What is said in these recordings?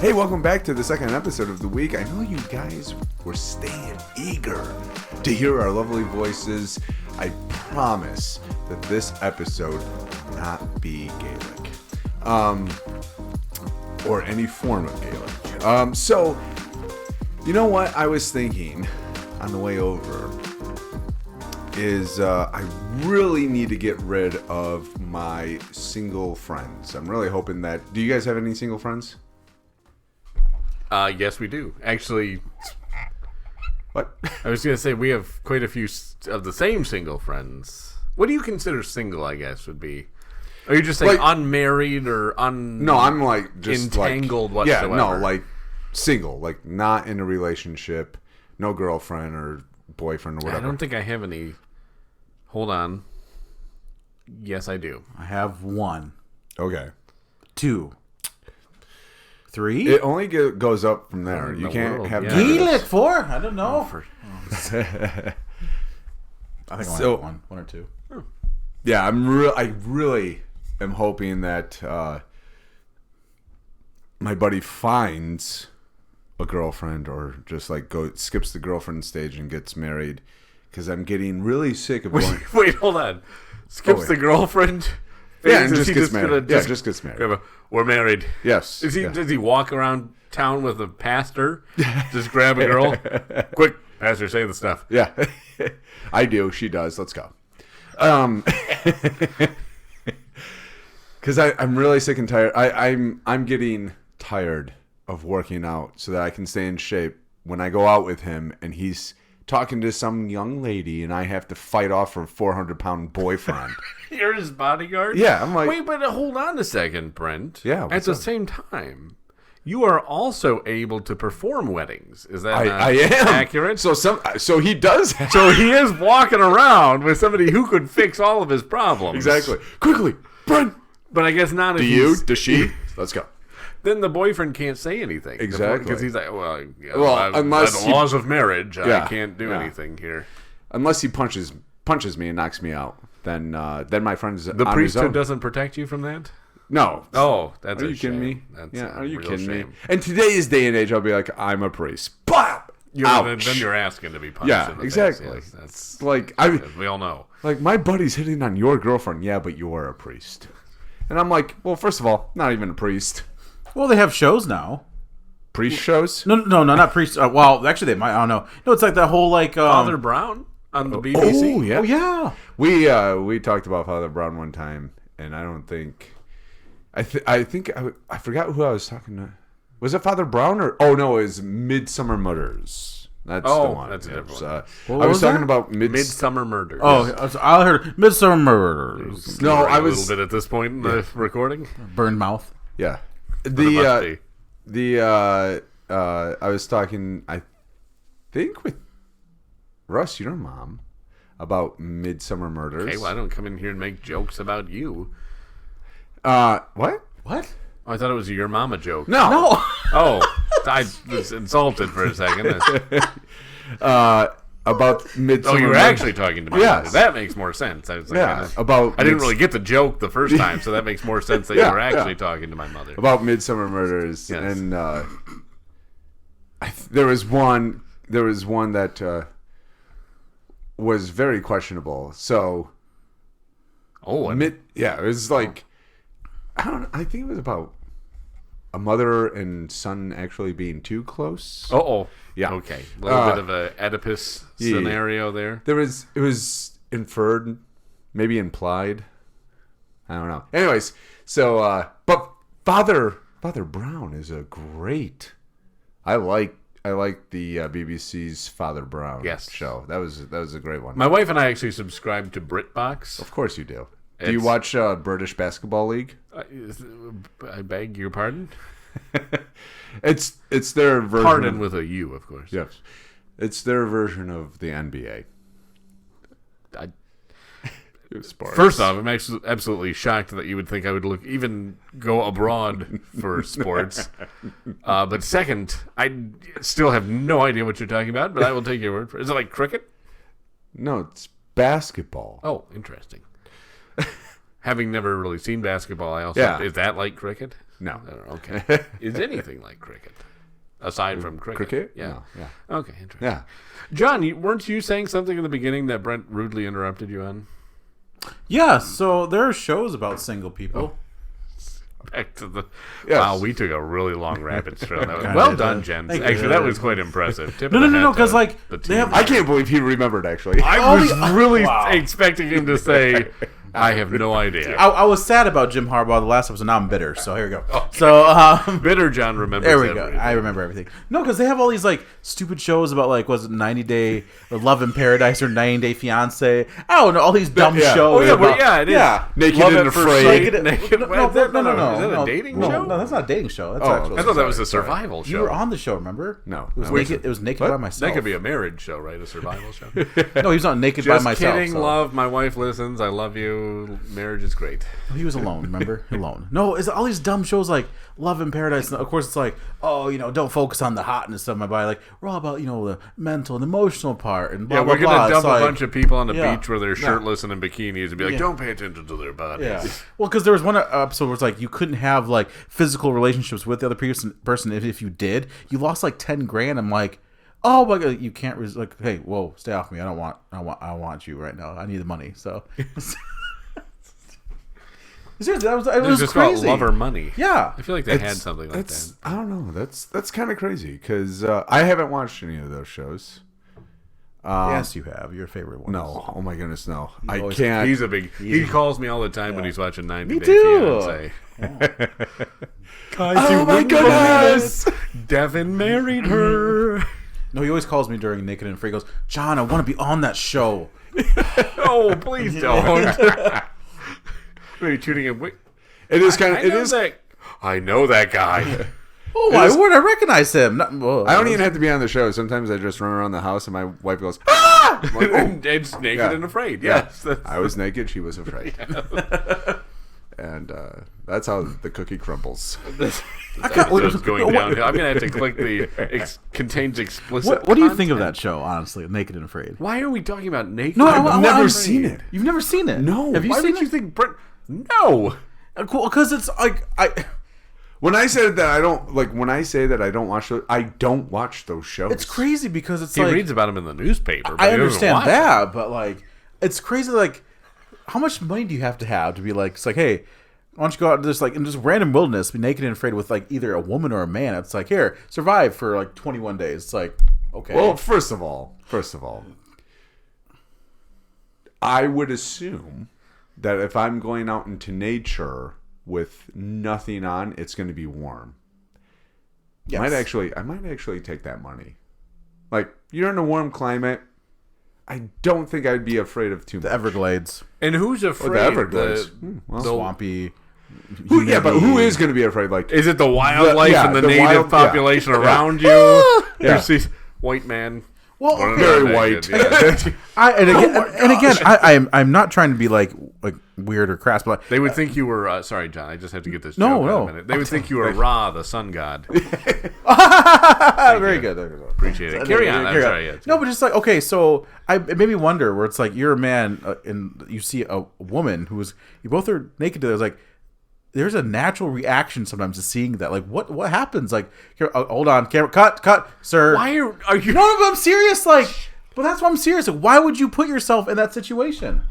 Hey, welcome back to the second episode of the week. I know you guys were staying eager to hear our lovely voices. I promise that this episode will not be Gaelic. Or any form of Gaelic. So, you know what I was thinking on the way over is I really need to get rid of my single friends. I'm really hoping that... Do you guys have any single friends? Yes, we do. Actually, What? I was going to say we have quite a few of the same single friends. What do you consider single, I guess, would be? Are you just saying unmarried or No, I'm like just entangled whatsoever. whatsoever? Yeah, no, like single, like not in a relationship, no girlfriend or boyfriend or whatever. I don't think I have any. Hold on. Yes, I do. I have 1, Okay. 2, 3. It only goes up from there. In You the can't world, have yeah. Gaelic 4? I don't know. I think I only So- have one or 2. Yeah, I really am hoping that my buddy finds a girlfriend or just like skips the girlfriend stage and gets married, because I'm getting really sick of going. Wait, hold on. Skips the girlfriend. Yeah, and Is just he gets married. gonna Just gets married. We're married. Yes. Does he walk around town with a pastor? Just grab a girl. Quick, pastor, say the stuff. Yeah, I do. She does. Let's go. Because I'm really sick and tired. I'm getting tired of working out so that I can stay in shape when I go out with him and he's talking to some young lady and I have to fight off her 400-pound boyfriend. You're his bodyguard? Yeah, I'm like... Wait, but hold on a second, Brent. Yeah, At what's the up? same time, you are also able to perform weddings. Is that I am accurate? So he does. So he is walking around with somebody who could fix all of his problems. Exactly. Quickly, Brent. But I guess not if Do you? Does she? Let's go. Then the boyfriend can't say anything. Exactly. Because he's like, well, unless by the laws of marriage, Yeah, I can't do yeah. anything here. Unless he punches me and knocks me out, then my friend's The on his own. priesthood doesn't protect you from that? No. Oh, that's Are a you kidding shame. me? That's Yeah, a are you real kidding me? shame. In today's day and age, I'll be like, I'm a priest. Blah! Then Ouch. you're asking to be punched Yeah, in the exactly. face. Yes, that's Like, as we all know. like, my buddy's hitting on your girlfriend. Yeah, but you're a priest. And I'm like, well, first of all, not even a priest. Well, they have shows now. Priest shows? No, not priests. Well, actually, they might. I don't know. No, it's like that whole like Father Brown on the BBC. Oh, yeah. Oh yeah. We talked about Father Brown one time, and I don't think... I forgot who I was talking to. Was it Father Brown or... Oh, no, it was Midsummer Murders. That's the one. That's a Yeah, different it one. I was was talking that? about Midsummer Murders. Oh, I heard Midsummer Murders. No, I a was... little bit at this point in the recording. Burned mouth. Yeah. But it must be. I was talking, I think, with Russ, your mom, about Midsummer Murders. Okay, well, I don't come in here and make jokes about you. What? What? Oh, I thought it was a your mama joke. No. No. Oh, I was insulted for a second. About Midsummer Oh, you were Murders. actually talking to my Yes. mother. That makes more sense. I was like, Yeah, about... I didn't really get the joke the first time, so that makes more sense that Yeah, you were actually yeah. talking to my mother. About Midsummer Murders. Yes. And there was one that was very questionable. So... Oh, it was like... I don't know. I think it was about a mother and son actually being too close. oh, Yeah. Okay, a little bit of a Oedipus scenario there. It was inferred, maybe implied. I don't know. Anyways, so but Father Brown is a great. I like the BBC's Father Brown show. That was a great one. My wife and I actually subscribe to BritBox. Of course you do. Do you watch British Basketball League? I beg your pardon? It's their version. Pardon with a U, of course. Yes, it's their version of the NBA. Sports. First off, I'm actually absolutely shocked that you would think I would even go abroad for sports. But second, I still have no idea what you're talking about, but I will take your word for it. Is it like cricket? No, it's basketball. Oh, interesting. Having never really seen basketball, I also is that like cricket? No. Okay. Is anything like cricket? Aside from cricket? Cricket? Yeah. No, yeah. Okay, interesting. Yeah. John, weren't you saying something in the beginning that Brent rudely interrupted you on? Yeah, so there are shows about single people. Back to the... Yes. Wow, we took a really long rabbit trail. That was, Kinda well did. done, gents. Thank you. Actually, that was quite impressive. Tip No, of the hat because to like the they team. have. I can't believe he remembered, actually. I was really Wow. expecting him to say, I have no idea. I was sad about Jim Harbaugh the last episode. Now I'm bitter. So here we go. So Bitter John remembers there we go. everything. I remember everything. No, because they have all these like stupid shows about like was it 90 Day or Love in Paradise or 90 Day Fiance. I don't know all these dumb Yeah. shows. Oh, yeah, about, yeah, it is. Yeah, Naked Love and at first Afraid. sight. Naked. No, No. Is that a dating no, show? No, that's not a dating show. That's Oh, actually. I thought that was a Sorry. survival show. You were on the show, remember? No. It was No. naked. It was naked What? by myself. That could be a marriage show, right? A survival show. No, he was not naked Just by myself. kidding, so. love. My wife listens. I love you. Marriage is great. He was alone, remember? Alone. No, it's all these dumb shows like Love in Paradise. And of course, it's like, oh, don't focus on the hotness of my body. Like, we're all about, the mental and emotional part. And blah, Yeah, blah, we're blah. gonna dump It's like, a bunch of people on the Yeah. beach where they're shirtless and in bikinis and be like, Yeah. "Don't pay attention to their bodies." Yeah. Well, because there was one episode where it's like you couldn't have like physical relationships with the other person. If you did, you lost like 10 grand. I'm like, oh my god, you can't like, hey, whoa, stay off me. I want you right now. I need the money. So. Seriously, it It was just crazy. about love or money. Yeah. I feel like they had something like that. I don't know. That's kind of crazy because I haven't watched any of those shows. Yes, you have your favorite one. No. Oh my goodness, no. I always- can't. He's a big. He calls me all the time when he's watching 90 Me Day too. Fiance. Oh my goodness! Devin married her. No, he always calls me during Naked and Free. He goes, John, I want to be on that show. Oh, please don't. Are you tuning in? Wait, It is kind of. It know is. that. I know that guy. Oh, why would I recognize him? Well, I don't even have to be on the show. Sometimes I just run around the house and my wife goes, "Ah!" I'm like, oh. It's naked Yeah. and afraid. Yeah. Yes. That's- I was naked. She was afraid. And that's how the cookie crumbles. episode's going downhill. I'm gonna have to click the contains explicit. What do you think of content. that show, honestly, Naked and Afraid? Why are we talking about naked? No, and I've never afraid? seen it. You've never seen it? No. Have you Why seen would it? you think Brent? No. Cool, because it's like When I said that I don't like, when I say that I don't watch those, I don't watch those shows. it's crazy because it's He like reads about him in the newspaper. But I he doesn't understand watch that, but like it's crazy. Like, how much money do you have to be like? It's like, hey, why don't you go out to this like in just random wilderness, be naked and afraid with like either a woman or a man? It's like, here, survive for like 21 days. It's like, okay. Well, first of all, I would assume that if I'm going out into nature with nothing on, it's going to be warm. yes. I might actually take that money. Like, you're in a warm climate. I don't think I'd be afraid of too much. the Everglades, And who's Or afraid? the Everglades. The- swampy. Yeah, but who humidity. is going to be afraid? Like, Is it the wildlife yeah, and the the native wild- yeah. population Yeah. around you? Yeah. There's these white man. Well, running okay. around Very naked, white. yeah. And again, I'm not trying to be like weird or crass, but They would think you were. Sorry, John. I just have to get this. No, joke out no. in a minute. They would think you were Ra, the sun god. very good. Appreciate it. Carry on. I'm sorry. Yeah, No, but just like, okay, so it made me wonder where it's like you're a man and you see a woman you both are naked together. It's like there's a natural reaction sometimes to seeing that. Like, what happens? Like, here, hold on, camera, cut, sir. Why are you? No, but I'm serious. Like, but that's why I'm serious. Like, why would you put yourself in that situation?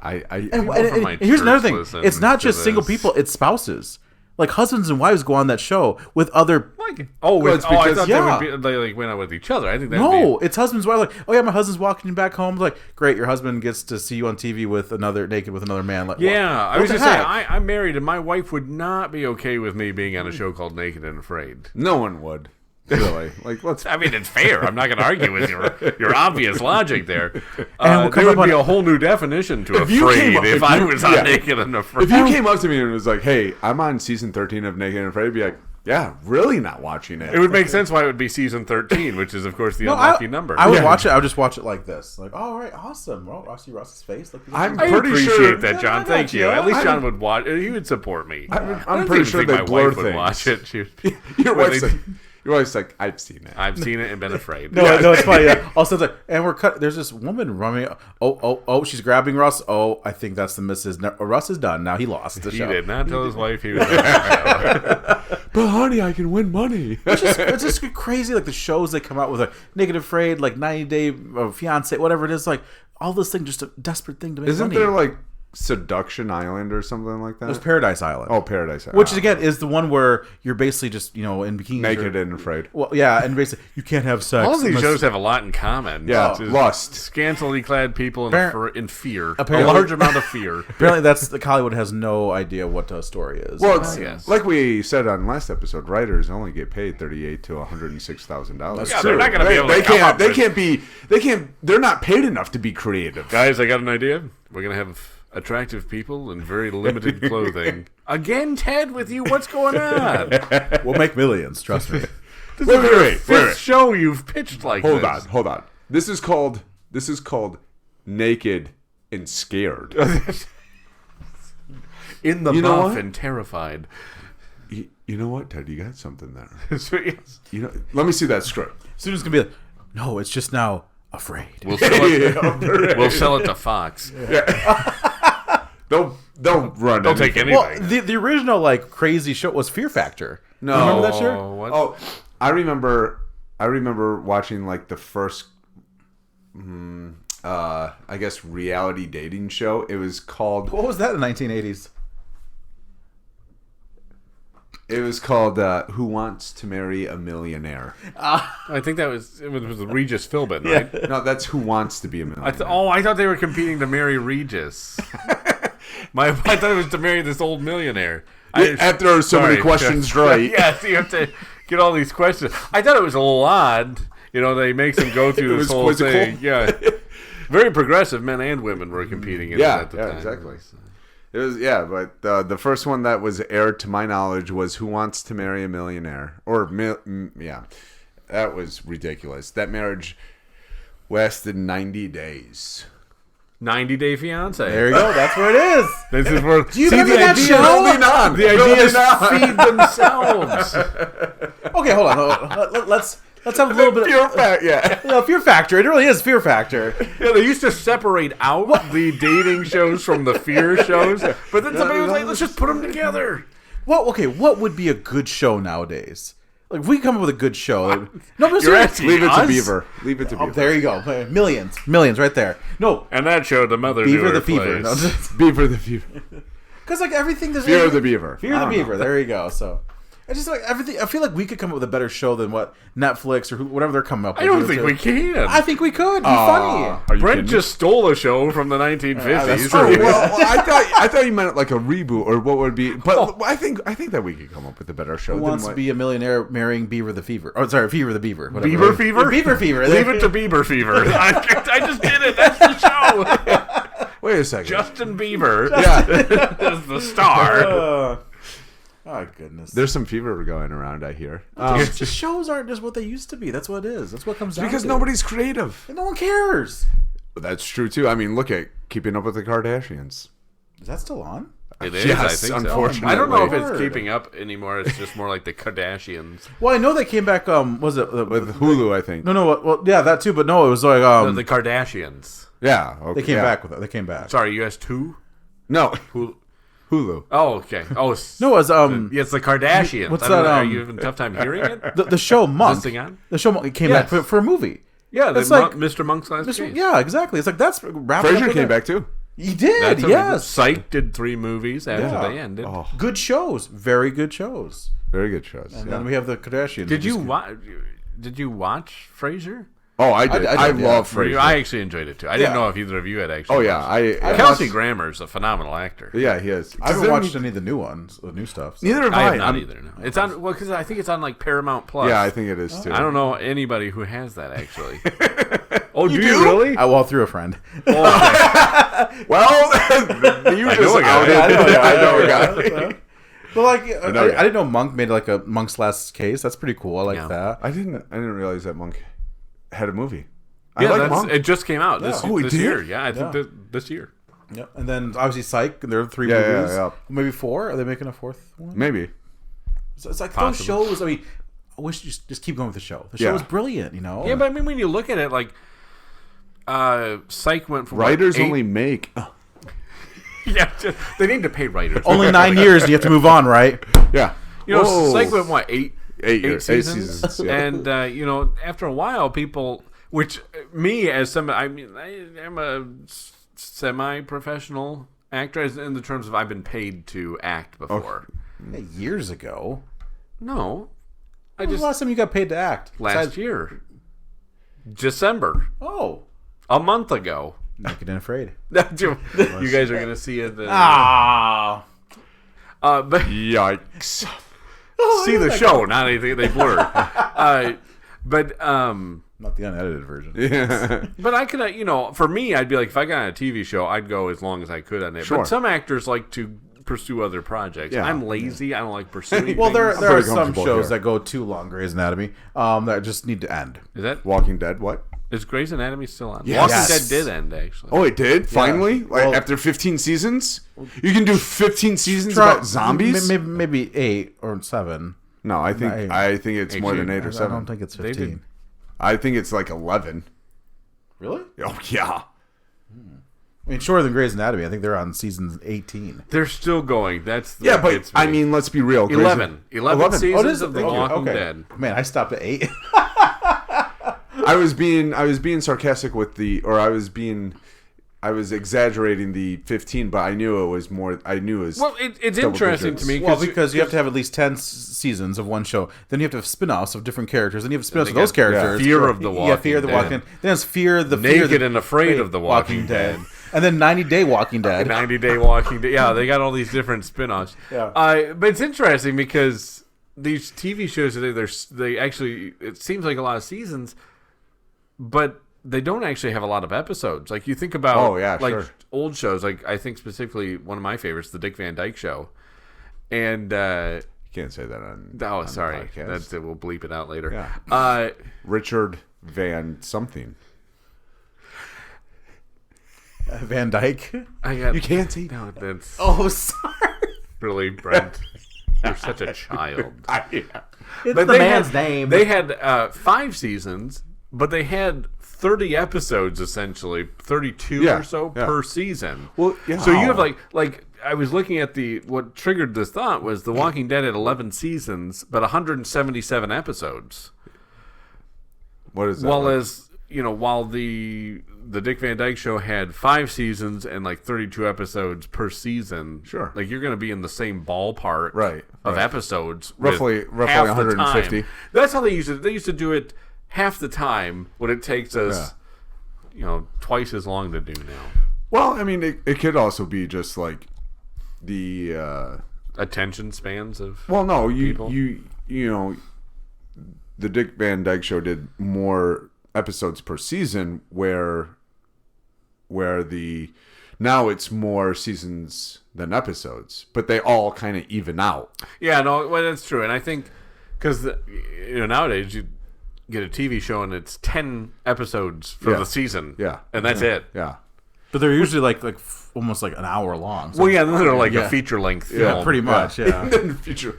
And from my here's another thing. church listen It's not to just single this. people. It's spouses. Like husbands and wives go on that show with other. Like, it's I because- thought yeah. they would be they like went out with each other. I think that No, it's husbands. Wives. Like, oh yeah, my husband's walking back home. Like, great, your husband gets to see you on TV with naked with another man. Like, Yeah, I what was the just saying, heck? I'm married, and my wife would not be okay with me being on a show called Naked and Afraid. no one would. Really. Like, let's. I mean, it's fair. I'm not going to argue with your obvious logic there. And we'll come there would up be on- a whole new definition to If you afraid came up- if if I you- was on yeah. Naked and Afraid. If you came up to me and was like, hey, I'm on season 13 of Naked and Afraid, I'd be like, yeah, really not watching it. It would make sense why it would be season 13, which is, of course, the No, unlucky number. I would Yeah. watch it. I would just watch it like this. Like, all right, awesome. Well, I see Ross's face. Like, I'm I pretty appreciate sure that, Yeah, John. I Thank got you. you. At least I- John would watch. He would support me. I'm I don't pretty even sure think they my blur wife would things. watch it. She would, Your when wife's they- like, You're always like, I've seen it. I've seen it and been afraid. No, it's funny. Yeah. Also, it's like, and we're cut. There's this woman running. Oh, she's grabbing Russ. Oh, I think that's the missus. No, Russ is done. Now he lost the He show. did not tell his wife he was on the show. But honey, I can win money. It's just crazy. Like the shows they come out with, like Naked Afraid, like 90 Day Fiance, whatever it is. Like all this thing, just a desperate thing to make Isn't money. there like Seduction Island or something like that? There's Paradise Island. Oh, Paradise Island. Which again is the one where you're basically just in bikinis, Naked and afraid. Well, yeah, and basically you can't have sex. All of these unless- shows have a lot in common. Yeah, Which is lust. Scantily clad people in fear. Apparently- A large amount of fear. Apparently, that's the Hollywood has no idea what a story is. Well, it's yes. like we said on last episode, writers only get paid $38,000 to $106,000. Yeah, they're not going to be able to They come up can't. with- They can't. They're not paid enough to be creative. Guys, I got an idea. We're going to have attractive people in very limited clothing. Again, Ted, with you, what's going on? we'll make millions. Trust me. This Wait, is the wait. fifth show you've pitched like Hold this. on. This is called Naked and Scared. In the You know buff what? and terrified. You know what, Ted? You got something there. So, yes. Let me see that script. Soon it's gonna be like, no, it's just now afraid. We'll sell it to Fox. They'll run. Don't take anything. anything. Well, the original like crazy show was Fear Factor. No. Remember that show? What? Oh, I remember watching like the first, I guess, reality dating show. It was called. What was that in the 1980s? It was called Who Wants to Marry a Millionaire? I think it was Regis Philbin, right? No, that's Who Wants to Be a Millionaire. I thought they were competing to marry Regis. I thought it was to marry this old millionaire. After so many questions right. Yeah, so you have to get all these questions. I thought it was a little odd. They make them go through It this was whole quizzical. thing. Yeah. Very progressive men and women were competing in it at the time. exactly. It was but the first one that was aired to my knowledge was Who Wants to Marry a Millionaire? That was ridiculous. That marriage lasted 90 days. 90 Day Fiance. There you go. That's where it is. This is where. Do you remember that show? Building on. The idea is feed themselves. Okay, hold on. Let's have a little bit of Fear Factor. It really is Fear Factor. Yeah, they used to separate out the dating shows from the fear shows, but then somebody was like, "Let's just put them together." What would be a good show nowadays? Like, if we come up with a good show. No, but You're seriously. asking Leave it to us? Beaver. Leave it to Beaver. Oh, there you go. Millions right there. No, And that showed the mother Beaver knew the her Fever. place. Beaver the Beaver. Because like everything there's Fear of the Beaver. Fear of the Beaver. There you go. So I just like everything. I feel like we could come up with a better show than what Netflix or whatever they're coming up with. I don't think we can. I think we could. Be funny. Are you Brent kidding? just stole a show from the 1950s. that's Oh, true. well, I thought you meant like a reboot or what would be. But I think that we could come up with a better show. Who than wants to what- be a millionaire marrying Beaver the Fever? Oh, sorry, Fever the Beaver. Whatever. Beaver Fever? Beaver Fever. Leave it to Bieber Fever. I just did it. That's the show. Wait a second. Justin Bieber yeah, is the star. Oh goodness. there's some fever going around. I hear Just shows aren't just what they used to be. That's what it is. That's what comes down because to. nobody's creative. And no one cares. That's true too. I mean, look at Keeping Up with the Kardashians. Is that still on? It is, Yes, I think so. unfortunately. I don't know if it's Word. keeping up anymore. It's just more like the Kardashians. Well, I know they came back. Was it With Hulu, I think. No. Well, yeah, that too. But no, it was like The Kardashians. Yeah, okay, they came yeah. back with it. They came back. Sorry, US 2? No, Hulu. Hulu. Oh, okay. Oh, No, it was yeah, it's the Kardashians. What's I don't that, know, are you having a tough time hearing it? the show Monk. This thing on? The show Monk came Yes. back for a movie. Yeah, It's like- Mr. Monk's Last Case. Yeah, exactly. It's like that's wrapping up Frasier with came it. back too. He did. That's Yes. Psych did 3 movies after Yeah. they ended. Oh, Good shows. Very good shows. very good shows. And yeah. then we have the Kardashians. Did you watch Frasier? Oh, I did. I I, did, yeah. love Frasier. I actually enjoyed it too. I didn't Yeah. know if either of you had actually. Oh yeah, watched I it. Kelsey Grammer's a phenomenal actor. Yeah, he is. I haven't Then- watched any of the new ones, the new stuff. So. Neither have I I. have not I'm- either. No, it's on. Well, because I think it's on like Paramount Plus. Yeah, I think it is too. I don't know anybody who has that actually. Oh, do do? you really? Well, through a friend. Well, you just know a guy. outed. I know a guy. But like, I know, didn't know Monk made like a Monk's Last Case. That's pretty cool. I like Yeah. that. I didn't realize that Monk had a movie. Yeah, I like Monk. it just came out this, Oh, it this did? year. Yeah, I think Yeah. this year. Yep. And then obviously Psych. There are 3 Yeah, yeah, movies. yeah. Maybe 4. Are they making a 4th one? Maybe. So it's like Possibly. those shows. I mean, I wish you just keep going with the show. The show was brilliant, you know. Yeah, but I mean, when you look at it, like, Psych went from Writers only make. Yeah, they need to pay writers. Only 9 years, and you have to move on, right? Yeah. You know, Psych went what, eight years, 8 seasons? seasons, yeah. And you know, after a while, people, which me as some, I mean, I'm a semi-professional actor in the terms of I've been paid to act before. Yeah, years ago. No, When was the last time you got paid to act? last year, December, Oh, a month ago. Naked and Afraid. You guys are gonna see it. Ah. But Yikes. see the show, not anything they blurred. But Not the unedited version. Yeah. But I could, you know, for me, I'd be like, if I got on a TV show, I'd go as long as I could on it. Sure. But some actors like to pursue other projects. Yeah. I'm lazy. I don't like pursuing. Well, there things. are pretty some comfortable shows here. that go too long, Grey's Anatomy, that just need to end. Walking Dead, what? Is Grey's Anatomy still on? Yes. Walking Yes. Dead did end, actually. Oh, it did? Finally? Like, Well- after 15 seasons? You can do 15 seasons about zombies? Maybe 8 or 7. No, I think it's more than 8 or I 7. don't think it's They 15. did. I think it's like 11. Really? Oh, yeah. I mean, shorter than Grey's Anatomy. I think they're on season 18. They're still going. That's Yeah, what but gets me. I mean, let's be real. 11 seasons Oh, it is of The Thank you. Walking Okay. Dead. Man, I stopped at 8. I was being sarcastic with I was exaggerating the 15, but I knew it was more. I knew it was. Well, it's double interesting digits. to me Well, because you have to have at least 10 seasons of one show. Then you have to have spin-offs of different characters. Then you have spin-offs of they those got characters. Fear of the Yeah, Walking Fear of the Dead. Walking Dead. Then it's Fear Naked and Afraid of the Walking Dead. And then 90-Day Walking Dead. 90-Day Walking Dead. Yeah, they got all these different spin-offs. Yeah. But it's interesting because these TV shows today, they actually, it seems like a lot of seasons, but they don't actually have a lot of episodes. Like you think about old shows, like I think specifically one of my favorites, the Dick Van Dyke Show. And you can't say that on. On sorry. the podcast. That's it. We'll bleep it out later. Yeah. Richard Van something. Van Dyke. You can't say No, that's Oh, sorry. really, Brent. You're such a child. It's But the they man's had, name. They had 5 seasons, but they had 30 episodes essentially, 32 or so per season. Well, yeah. So you have like I was looking at what triggered this thought was The Walking Dead had 11 seasons, but 177 episodes. What is that? While the Dick Van Dyke Show had 5 seasons and like 32 episodes per season. Sure. Like you're going to be in the same ballpark of episodes. Roughly half 150. the time. That's how they used to. They used to do it half the time what it takes us, twice as long to do now. Well, I mean, it could also be just like the Attention spans of no, people. you know, the Dick Van Dyke Show did more episodes per season, where now it's more seasons than episodes, but they all kind of even out. Yeah, no, well, that's true, and I think because nowadays you get a TV show and it's 10 episodes for the season, and that's it. Yeah. But they're usually like almost like an hour long. So Well, yeah, then they're like a feature length film. yeah, pretty much. Yeah. And then the future,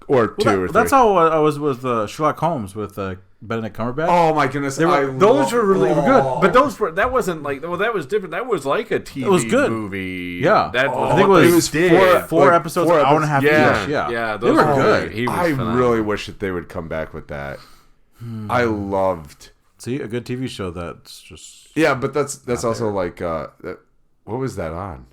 or two or three. That's how I was with Sherlock Holmes with Benedict Cumberbatch. Oh my goodness! Those were really good, but that wasn't like that was different. That was like a TV was good. movie. Yeah. that was I think what it they was did. four episodies, an hour and a half Yeah, each. Yeah, those they were good. He was I phenomenal. really wish that they would come back with that. I loved. See, a good TV show that's just Yeah, but that's also like what was that on?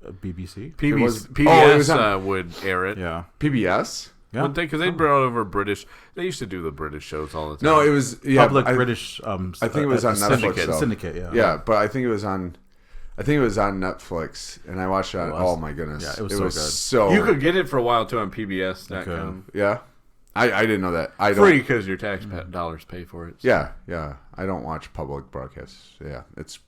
BBC. PBS would air it. Yeah, PBS? yeah. Because they brought over British. They used to do the British shows all the time. No, it was Public I, British. I think it was on Netflix. Syndicate. though. Syndicate. Yeah. Yeah, but I think it was on. I think it was on Netflix, and I watched it. Oh my goodness! Yeah, it was so good. You could get it for a while too on PBS.com. Yeah, I didn't know that. I Free don't. because your tax dollars pay for it. So. Yeah. I don't watch public broadcasts. Yeah, it's.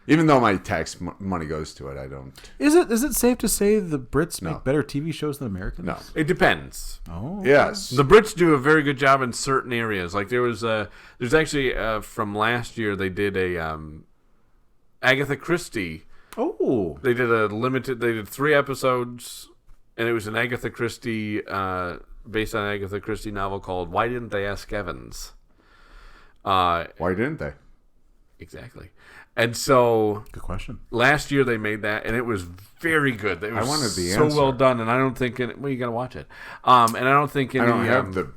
Even though my tax money goes to it, I don't. Is it safe to say the Brits make better TV shows than Americans? No. It depends. Oh. Yes. The Brits do a very good job in certain areas. Like there's actually from last year they did a Agatha Christie. Oh. They did They did 3 episodes, and it was an Agatha Christie based on an Agatha Christie novel called Why Didn't They Ask Evans? Why didn't they? Exactly. And so Good question. last year they made that, and it was very good. It was wanted the so answer. well done, and I don't think you got to watch it. And I don't think any. I don't have the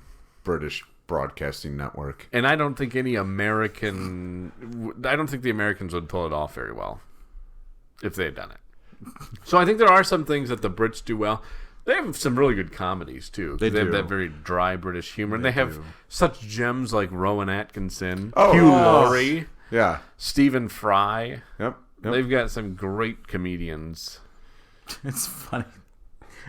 British Broadcasting Network. And I don't think any American. I don't think the Americans would pull it off very well if they had done it. So I think there are some things that the Brits do well. They have some really good comedies too. They have do. that very dry British humor. And they have such gems like Rowan Atkinson, Oh, Hugh yes. Laurie, Yeah. Stephen Fry. Yep. They've got some great comedians. It's funny.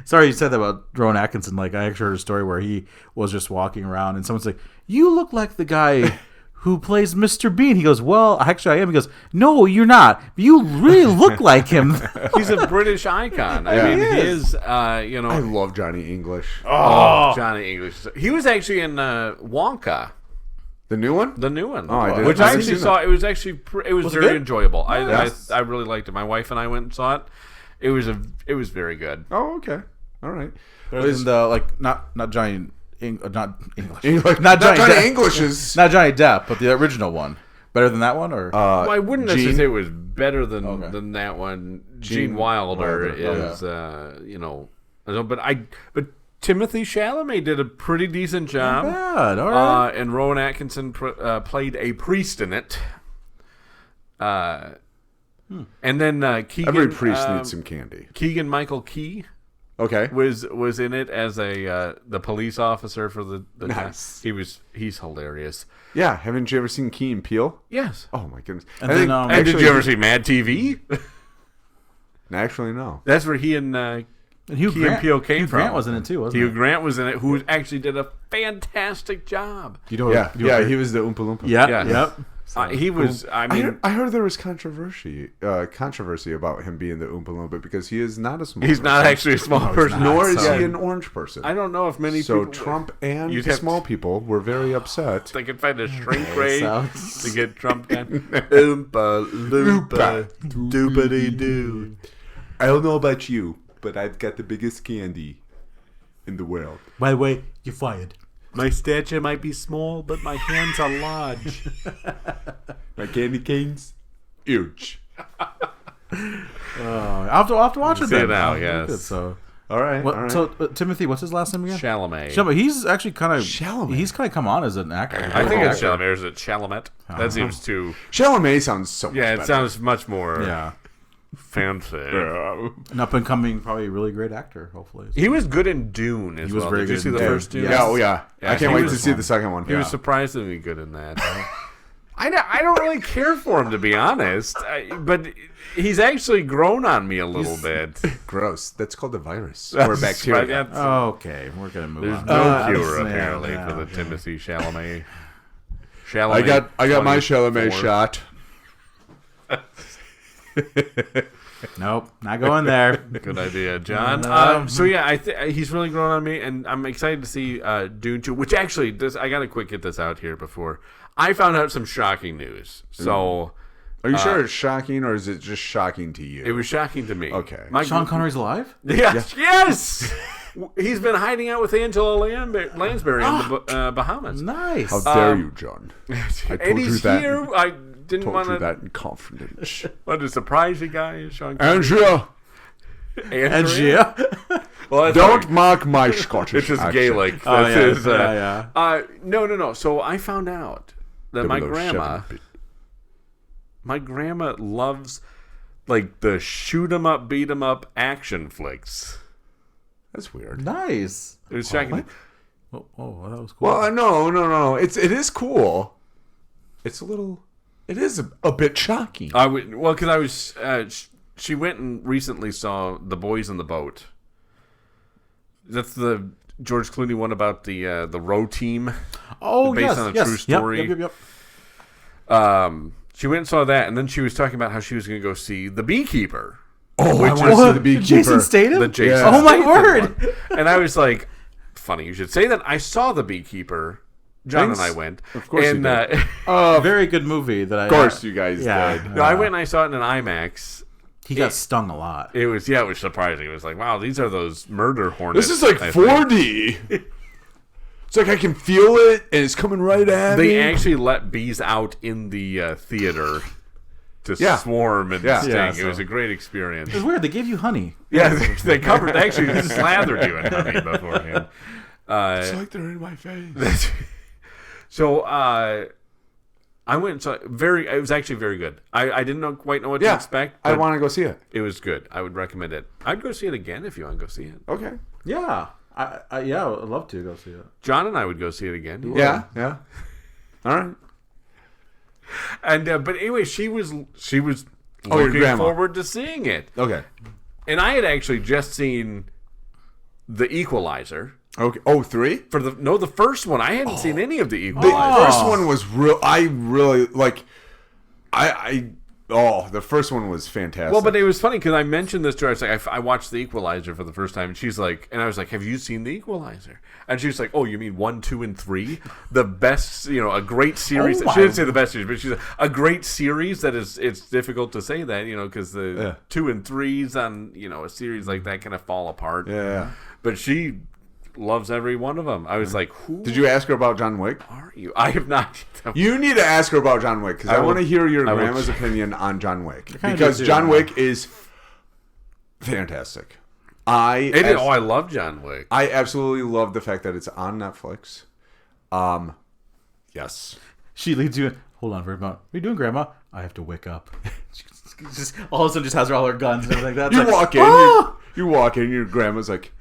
Sorry you said that about Rowan Atkinson. Like, I actually heard a story where he was just walking around and someone's like, "You look like the guy who plays Mr. Bean." He goes, "Well, actually I am." He goes, "No, you're not. You really look like him." He's a British icon. I mean, he is, I love Johnny English. Johnny English. He was actually in Wonka. The new one? The new one. Oh, I didn't- Which I I haven't actually seen saw. It was actually it was very good? enjoyable. Yes. I really liked it. My wife and I went and saw it. It was very good. Oh, okay. All right. Better than the, like, not Johnny not English. English. Not Johnny Depp. English is... Not Johnny Depp, but the original one. Better than that one, or Well, I wouldn't necessarily Gene? say it was better than Okay. than that one. Gene Gene Wilder Wilder, is but Timothy Chalamet did a pretty decent job. bad. All right. And Rowan Atkinson played a priest in it. And then Keegan. Every priest needs some candy. Keegan Michael Key Okay. was in it as the police officer for the Nice. He's hilarious. Yeah. Haven't you ever seen Key and Peele? Yes. Oh, my goodness. And I then, think- and And did actually- you ever see Mad TV? Actually, no. That's where he and And Hugh Key and Peele came Hugh from. Grant was in it too, wasn't Hugh he? Grant was in it, who actually did a fantastic job. You know, Yeah. Yeah, he was the Oompa Loompa. Yeah. Yeah. Yep. He was. I mean, I heard there was controversy about him being the Oompa Loompa because he is not a small he's person. not actually a small person. Nor is So- he an orange person. I don't know if many So people. Trump and You'd the have small people were very upset. They could find a shrink ray sounds- to get Trump done. Oompa Loompa, doopity doo. I don't know about you, but I've got the biggest candy in the world. By the way, you're fired. My stature might be small, but my hands are large. My candy canes, huge. I'll have to watch it See then. it now, Oh, yes. good, so, All right. what, all right. so Timothy, what's his last name again? Chalamet. Chalamet. He's actually kind of Chalamet. He's kind of come on as an actor. I think it's Chalamet. Or is it Chalamet? That seems too. Chalamet sounds so much Yeah, it better. sounds much more Yeah, fancy. an up and coming, probably really great actor. Hopefully, He was good in Dune as was well. very Did you good see in the Dune. first Dune? Yes. Yeah, oh yeah. Yeah, I can't he wait was to see fun. the second one. He was surprisingly good in that. I don't really care for him, to be honest. But he's actually grown on me a little bit. Gross. That's called a virus or bacteria. That's- okay, we're gonna move There's on. no cure yeah, apparently yeah, for the okay. Timothy Chalamet. I got my 24. Chalamet shot. Nope, not going there. Good idea, John. No. So yeah, he's really grown on me, and I'm excited to see Dune 2. Which actually, I gotta quick get this out here before I found out some shocking news. So Are you sure it's shocking or is it just shocking to you? it was shocking to me. Okay. Sean Connery's alive? Yes. He's been hiding out with Angela Lansbury in the Bahamas. Nice. How dare you, John? I And told you he's that. here. I didn't Told want you to. that in confidence. Want to surprise you guys, Sean Connery. Andrea, And Gia. Well, that's don't mock my Scottish It's just accent. Gaelic. Oh, That's yeah. his, Yeah. No. So I found out that my 007. grandma loves like the shoot 'em up, beat 'em up action flicks. That's weird. Nice. It was shocking. Oh, that was cool. Well, no. It is cool. It's a little. It is a bit shocking. Because I was. She went and recently saw The Boys in the Boat. That's the George Clooney one about the row team. based on a true story. Yep. She went and saw that, and then she was talking about how she was going to go see The Beekeeper. Oh, Which I want to see the beekeeper. Jason Statham? The Jason Oh, my Statham word. one. And I was like, funny you should say that. I saw The Beekeeper. John Thanks. and I went. Of course and, you did. Very good movie that I. Of course, you guys Yeah. did. no, I went and I saw it in an IMAX. He got stung a lot. It was surprising. It was like, wow, these are those murder hornets. This is like I think. 4D. It's like I can feel it, and it's coming right at me. They actually let bees out in the theater to swarm and sting. Yeah, It was a great experience. It was weird. They gave you honey. Yeah, they actually slathered you in honey beforehand. It's like they're in my face. So I went and saw it. It was actually very good. I didn't quite know what to expect. I want to go see it. It was good. I would recommend it. I'd go see it again if you want to go see it. Okay. Yeah. I'd love to go see it. John and I would go see it again. Yeah. All right. And but anyway, she was your looking grandma. forward to seeing it. Okay. And I had actually just seen The Equalizer. Okay. Oh, 3? The first one. I hadn't seen any of The The Equalizer. first one was real. I really like. The first one was fantastic. Well, but it was funny because I mentioned this to her. I was like, I watched The Equalizer for the first time, and she's like, and I was like, have you seen The Equalizer? And she was like, oh, you mean 1, 2, and 3? The best, a great series. She didn't say the best series, but she's like, a great series that is. It's difficult to say that, because the 2 and 3s on a series like that kind of fall apart. Yeah. But she loves every one of them. I was like, who? Did you ask her about John Wick? Are you? I have not. You need to ask her about John Wick because I want to hear your grandma's opinion on John Wick because John Wick is fantastic. I love John Wick. I absolutely love the fact that it's on Netflix. Yes. She leads you in. Hold on for a moment. What are you doing, Grandma? I have to wake up. Just all of a sudden, just has all her guns and everything like that. You walk in. You walk in. Your grandma's like,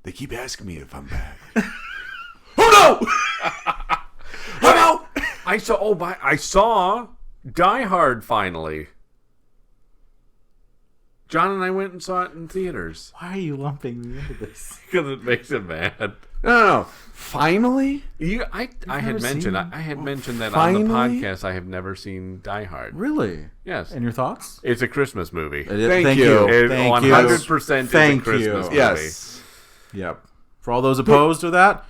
they keep asking me if I'm back. Oh no! I'm out. I saw Die Hard finally. John and I went and saw it in theaters. Why are you lumping me into this? Because it makes him mad. No. Finally? I had mentioned that Finally? on the podcast. I have never seen Die Hard. Really? Yes. And your thoughts? It's a Christmas movie. Thank you. It Thank 100% is a Christmas movie. Yes. Yep. For all those opposed to that,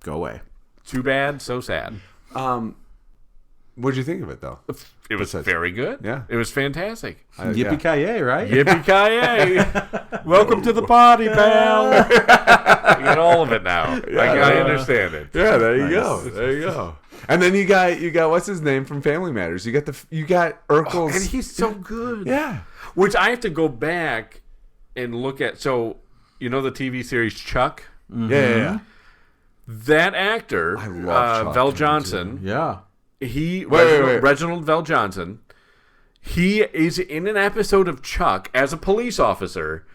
go away. Too bad, so sad. What'd you think of it though? It was very good. Yeah. it was fantastic. Yippee-ki-yay, right? Yippee-ki-yay! Welcome to the party, pal. You get all of it now. I understand it. Yeah, there you go. There you go. And then you got what's his name from Family Matters? You got Urkel's, and he's so good. Yeah. Which I have to go back and look at. So the TV series Chuck. Mm-hmm. Yeah. That actor, I love Chuck. Vel Johnson. Yeah. Reginald Vel Johnson. He is in an episode of Chuck as a police officer.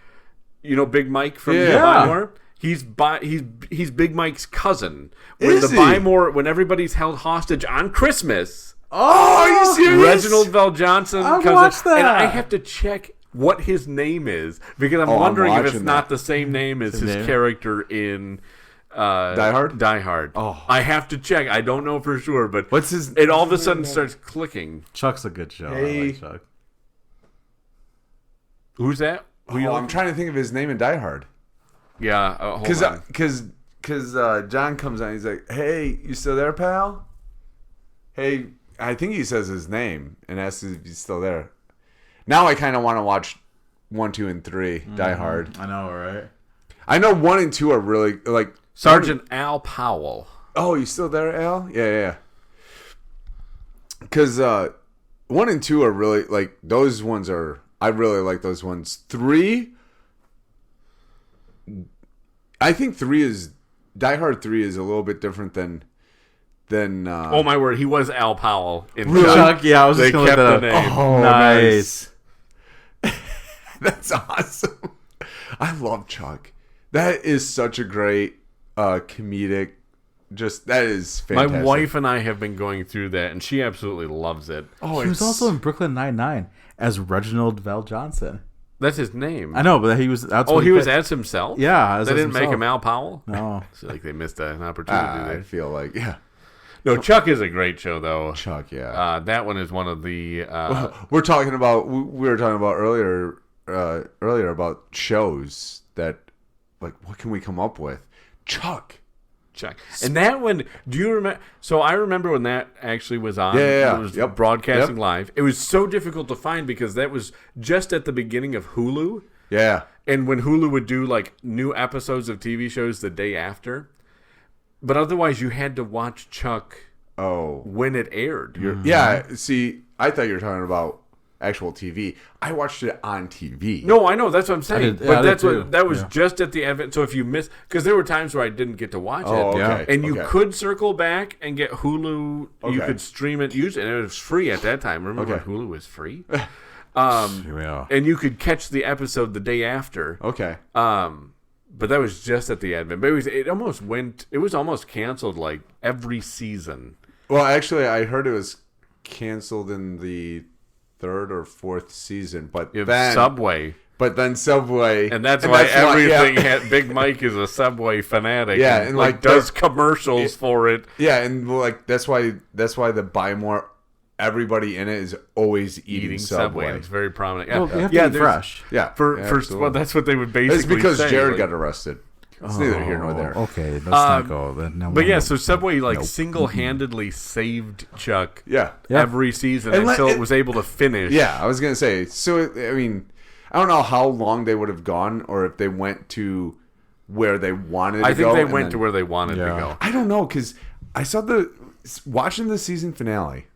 Big Mike from Bymore. He's Big Mike's cousin. When everybody's held hostage on Christmas. Oh, are you serious? Reginald Vel Johnson I watched that. And I have to check what his name is because I'm wondering if it's not the same name as his character in Die Hard? Die Hard. Oh. I have to check. I don't know for sure, but what's his? It all of a sudden starts clicking. Chuck's a good show. Hey. I like Chuck. Who's that? I'm trying to think of his name in Die Hard. Yeah, because John comes on. He's like, "Hey, you still there, pal?" Hey, I think he says his name and asks if he's still there. Now I kind of want to watch 1, 2, and 3 Die Hard. I know, right? I know 1 and 2 are really like Sergeant Al Powell. Oh, you still there, Al? Yeah. Because 1 and 2 are really like those ones are. I really like those ones. 3. I think 3 is Die Hard 3 is a little bit different than. Oh my word, he was Al Powell in Chuck. Yeah, I was just going to look the that name. up. Oh, nice. That's awesome. I love Chuck. That is such a great comedic. That is fantastic. My wife and I have been going through that, and she absolutely loves it. Oh, he was also in Brooklyn Nine-Nine as Reginald Vel Johnson. That's his name. I know, but he was. That's he was as himself. Yeah, they didn't make him Al Powell. No, I feel like they missed an opportunity there. I feel like No, Chuck is a great show though. Chuck, yeah. That one is one of the. We're talking about. We were talking about earlier about shows that, like, what can we come up with? Chuck. And that one, do you remember? So I remember when that actually was on. Yeah. It was broadcasting live. It was so difficult to find because that was just at the beginning of Hulu. Yeah. And when Hulu would do like new episodes of TV shows the day after, But otherwise, you had to watch Chuck Oh. when it aired. Yeah, see, I thought you were talking about actual TV. I watched it on TV. No, I know. That's what I'm saying. I But did that's too. what that was Yeah. just at the event. So if you missed, because there were times where I didn't get to watch Oh, it, okay. and you okay. could circle back and get Hulu. You Okay. could stream it, use it, and it was free at that time. Remember Okay. when Hulu was free? Yeah. And you could catch the episode the day after. Okay. But that was just at the advent. But it was almost canceled like every season. Well, actually, I heard it was canceled in the 3rd or 4th season, but You have then Subway. But then Subway, And that's why everything yeah. had Big Mike is a Subway fanatic. Yeah, and and, like like, does commercials for it. Yeah, and like that's why the Buy More, everybody in it is always eating Subway. And it's very prominent. Yeah, Well, you have to eat there's- fresh. Yeah, For absolutely. well, that's what they would basically. It's because say, Jared like- got arrested. It's neither here nor there. Okay, let's not go. Then. No, But yeah, no. so Subway single-handedly saved Chuck Yeah, every season And until let- it was able to finish. yeah. I was gonna say. So I mean, I don't know how long they would have gone, or if they went to where they wanted to go. I think they and went then- to where they wanted to go. I don't know, because I saw watching the season finale,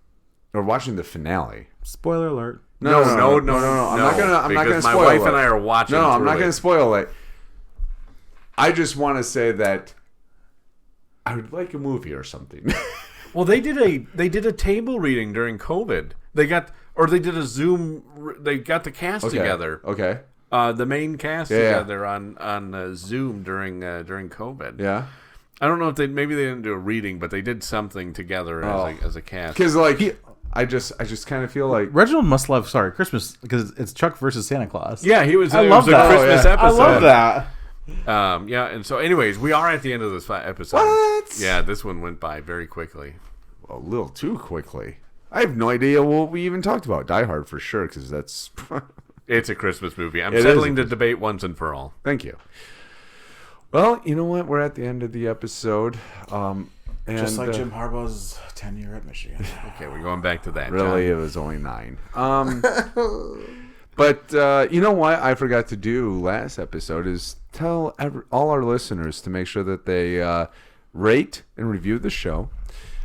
or watching the finale. Spoiler alert. No. I'm not because gonna spoil my wife it. and I are watching. No, I'm through not it. going to spoil it. I just want to say that I would like a movie or something. Well, they did a table reading during COVID. They did a Zoom. They got the cast together. Okay. The main cast Yeah. together on Zoom during COVID. Yeah. I don't know if maybe they didn't do a reading, but they did something together as a cast. Because I just kind of feel like Reginald must love Christmas because it's Chuck versus Santa Claus. Yeah, he was. I it love was that. a Christmas Oh, yeah. episode. I love that. Yeah, and so, anyways, we are at the end of this episode. What? Yeah, this one went by very quickly. a little too quickly. I have no idea what we even talked about. Die Hard for sure, because that's. It's a Christmas movie. I'm It is settling a the debate once and for all. Thank you. Well, you know what? We're at the end of the episode. And, Just like Jim Harbaugh's tenure at Michigan. Okay, we're going back to that. Really, John. it was only 9. But you know what I forgot to do last episode is tell all our listeners to make sure that they rate and review the show.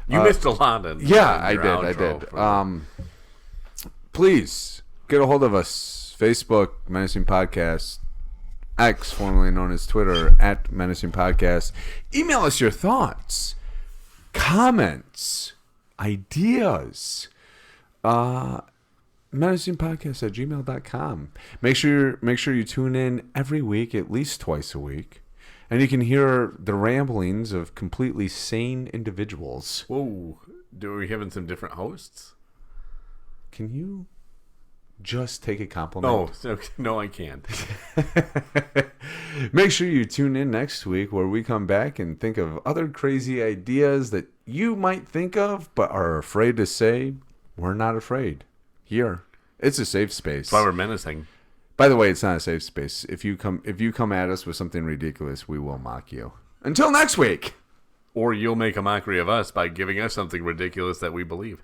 You missed a lot. Yeah, I your did. outro. Please get a hold of us. Facebook, Menacing Podcast. X, formerly known as Twitter, at Menacing Podcast. Email us your thoughts, comments, ideas. menacingpodcast@gmail.com. Make sure you tune in every week, at least twice a week, and you can hear the ramblings of completely sane individuals. Whoa, are we having some different hosts? Can you just take a compliment? No, I can't. Make sure you tune in next week where we come back and think of other crazy ideas that you might think of but are afraid to say. We're not afraid. Here, it's a safe space. That's why we're menacing. By the way, it's not a safe space. If you come at us with something ridiculous, we will mock you. Until next week. Or you'll make a mockery of us by giving us something ridiculous that we believe.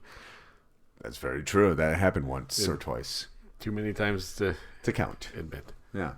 That's very true. That happened once or twice Too many times to to count. admit. Yeah.